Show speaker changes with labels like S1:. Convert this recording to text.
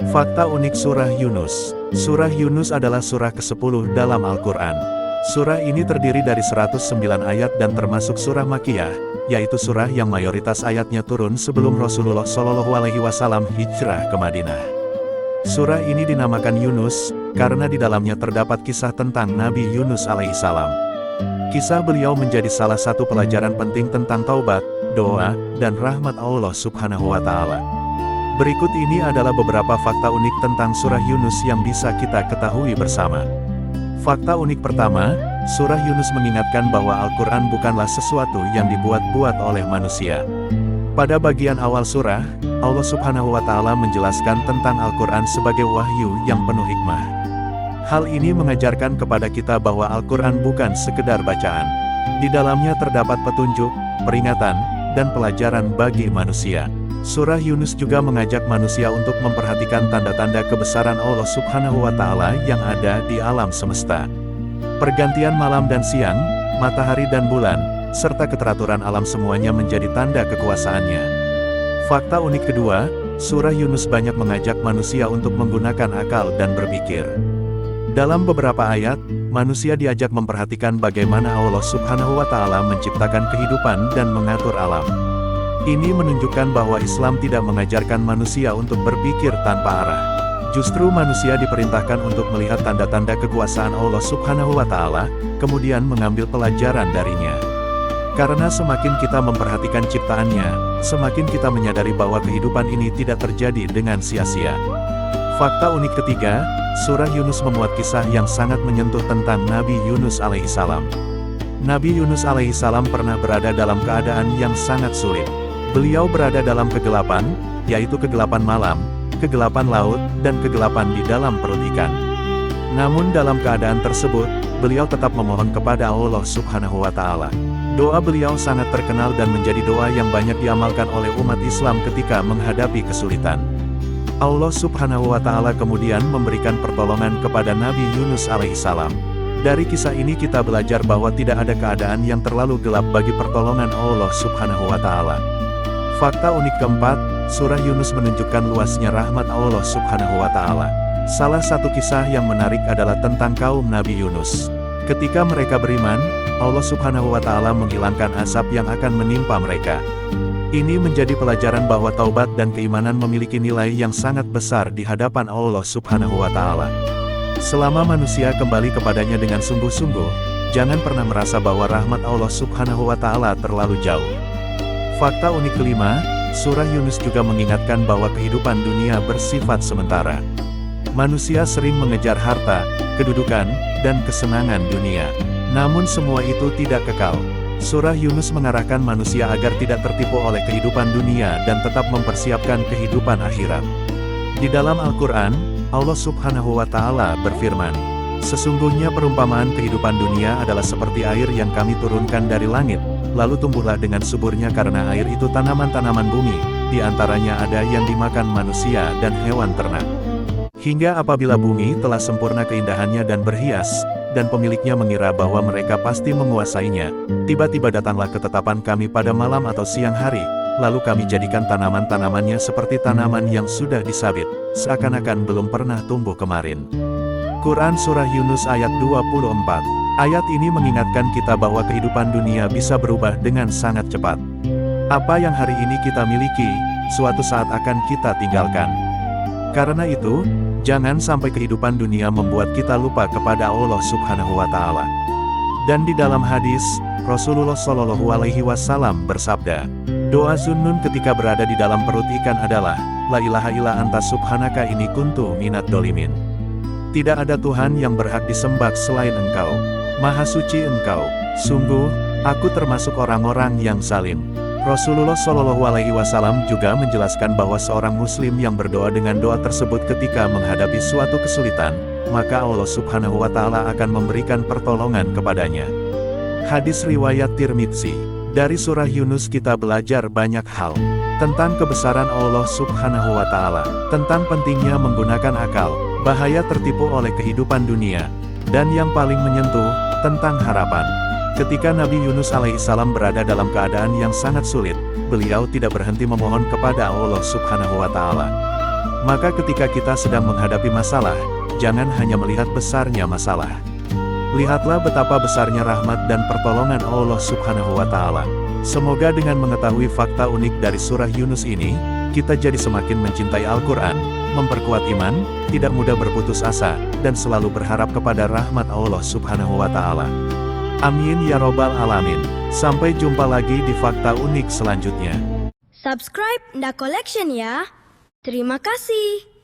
S1: Fakta unik Surah Yunus. Surah Yunus adalah surah ke-10 dalam Al-Quran. Surah ini terdiri dari 109 ayat dan termasuk surah Makkiyah, yaitu surah yang mayoritas ayatnya turun sebelum Rasulullah SAW hijrah ke Madinah. Surah ini dinamakan Yunus, karena di dalamnya terdapat kisah tentang Nabi Yunus alaihissalam. Kisah beliau menjadi salah satu pelajaran penting tentang taubat, doa, dan rahmat Allah Subhanahu wa Ta'ala. Berikut ini adalah beberapa fakta unik tentang surah Yunus yang bisa kita ketahui bersama. Fakta unik pertama, surah Yunus mengingatkan bahwa Al-Quran bukanlah sesuatu yang dibuat-buat oleh manusia. Pada bagian awal surah, Allah Subhanahu wa Ta'ala menjelaskan tentang Al-Quran sebagai wahyu yang penuh hikmah. Hal ini mengajarkan kepada kita bahwa Al-Quran bukan sekedar bacaan. Di dalamnya terdapat petunjuk, peringatan, dan pelajaran bagi manusia. Surah Yunus juga mengajak manusia untuk memperhatikan tanda-tanda kebesaran Allah Subhanahu wa Ta'ala yang ada di alam semesta. Pergantian malam dan siang, matahari dan bulan, serta keteraturan alam semuanya menjadi tanda kekuasaannya. Fakta unik kedua, surah Yunus banyak mengajak manusia untuk menggunakan akal dan berpikir. Dalam beberapa ayat, manusia diajak memperhatikan bagaimana Allah Subhanahu wa Ta'ala menciptakan kehidupan dan mengatur alam. Ini menunjukkan bahwa Islam tidak mengajarkan manusia untuk berpikir tanpa arah. Justru manusia diperintahkan untuk melihat tanda-tanda kekuasaan Allah Subhanahu wa Ta'ala, kemudian mengambil pelajaran darinya. Karena semakin kita memperhatikan ciptaannya, semakin kita menyadari bahwa kehidupan ini tidak terjadi dengan sia-sia. Fakta unik ketiga, surah Yunus memuat kisah yang sangat menyentuh tentang Nabi Yunus alaihissalam. Nabi Yunus alaihissalam pernah berada dalam keadaan yang sangat sulit. Beliau berada dalam kegelapan, yaitu kegelapan malam, kegelapan laut, dan kegelapan di dalam perut ikan. Namun dalam keadaan tersebut, beliau tetap memohon kepada Allah Subhanahu wa Ta'ala. Doa beliau sangat terkenal dan menjadi doa yang banyak diamalkan oleh umat Islam ketika menghadapi kesulitan. Allah Subhanahu wa Ta'ala kemudian memberikan pertolongan kepada Nabi Yunus alaihissalam. Dari kisah ini kita belajar bahwa tidak ada keadaan yang terlalu gelap bagi pertolongan Allah Subhanahu wa Ta'ala. Fakta unik keempat, surah Yunus menunjukkan luasnya rahmat Allah Subhanahu wa Ta'ala. Salah satu kisah yang menarik adalah tentang kaum Nabi Yunus. Ketika mereka beriman, Allah Subhanahu wa Ta'ala menghilangkan azab yang akan menimpa mereka. Ini menjadi pelajaran bahwa taubat dan keimanan memiliki nilai yang sangat besar di hadapan Allah Subhanahu wa Ta'ala. Selama manusia kembali kepadanya dengan sungguh-sungguh, jangan pernah merasa bahwa rahmat Allah Subhanahu wa Ta'ala terlalu jauh. Fakta unik kelima, surah Yunus juga mengingatkan bahwa kehidupan dunia bersifat sementara. Manusia sering mengejar harta, kedudukan, dan kesenangan dunia. Namun semua itu tidak kekal. Surah Yunus mengarahkan manusia agar tidak tertipu oleh kehidupan dunia dan tetap mempersiapkan kehidupan akhirat. Di dalam Al-Quran, Allah Subhanahu wa Ta'ala berfirman, "Sesungguhnya perumpamaan kehidupan dunia adalah seperti air yang kami turunkan dari langit, lalu tumbuhlah dengan suburnya karena air itu tanaman-tanaman bumi, di antaranya ada yang dimakan manusia dan hewan ternak. Hingga apabila bumi telah sempurna keindahannya dan berhias, dan pemiliknya mengira bahwa mereka pasti menguasainya, tiba-tiba datanglah ketetapan kami pada malam atau siang hari, lalu kami jadikan tanaman-tanamannya seperti tanaman yang sudah disabit, seakan-akan belum pernah tumbuh kemarin." Quran Surah Yunus ayat 24. Ayat ini mengingatkan kita bahwa kehidupan dunia bisa berubah dengan sangat cepat. Apa yang hari ini kita miliki, suatu saat akan kita tinggalkan. Karena itu, jangan sampai kehidupan dunia membuat kita lupa kepada Allah Subhanahu wa Ta'ala. Dan di dalam hadis, Rasulullah SAW bersabda, doa Zunnun ketika berada di dalam perut ikan adalah, "La ilaha illa anta subhanaka inni kuntu minad dolimin." Tidak ada Tuhan yang berhak disembah selain Engkau. Maha suci Engkau. Sungguh, aku termasuk orang-orang yang zalim. Rasulullah SAW juga menjelaskan bahwa seorang muslim yang berdoa dengan doa tersebut ketika menghadapi suatu kesulitan, maka Allah Subhanahu wa Ta'ala akan memberikan pertolongan kepadanya. Hadis riwayat Tirmidzi. Dari surah Yunus kita belajar banyak hal tentang kebesaran Allah Subhanahu wa Ta'ala, tentang pentingnya menggunakan akal, bahaya tertipu oleh kehidupan dunia, dan yang paling menyentuh, tentang harapan. Ketika Nabi Yunus alaihissalam berada dalam keadaan yang sangat sulit, beliau tidak berhenti memohon kepada Allah Subhanahu wa Ta'ala. Maka ketika kita sedang menghadapi masalah, jangan hanya melihat besarnya masalah. Lihatlah betapa besarnya rahmat dan pertolongan Allah Subhanahu wa Ta'ala. Semoga dengan mengetahui fakta unik dari surah Yunus ini, kita jadi semakin mencintai Al-Quran, memperkuat iman, tidak mudah berputus asa, dan selalu berharap kepada rahmat Allah Subhanahu wa Ta'ala. Amin ya robbal alamin. Sampai jumpa lagi di fakta unik selanjutnya.
S2: Subscribe Nda Collection ya. Terima kasih.